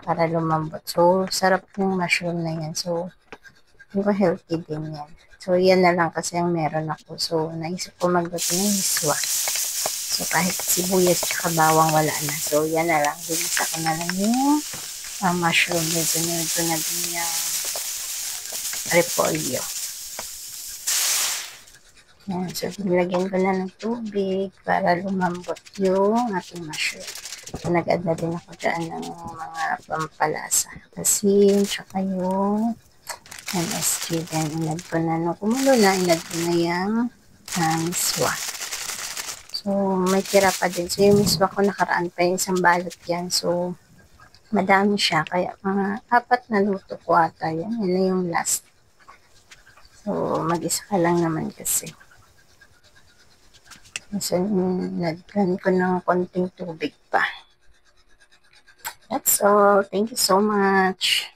para lumambot. So, sarap yung mushroom na yan. So, hindi ko healthy din yan. So, yan na lang kasi ang meron ako. So, naisip ko magluto ng miswa. So, kahit sibuyas at bawang wala na. So, yan na lang. Bilisa ko na lang yung mushroom. Medyo na din yung repolyo. Yan. So, nilagyan ko na ng tubig para lumambot yung ating mushroom. So, nag-add na din ako dyan ng mga pampalasa. Asin, tsaka yung MSG. Then, inad ko na. Nung kumulo na, inad ko na yung miswa. So, may tira pa din. So, yung miswa ko nakaraan pa yung isang balot yan. So, madami siya. Kaya, mga 4 na luto ko ata yan. Yan na yung last. So, mag-isa ka lang naman kasi. So, naglan ko ng konting tubig pa. That's all. Thank you so much.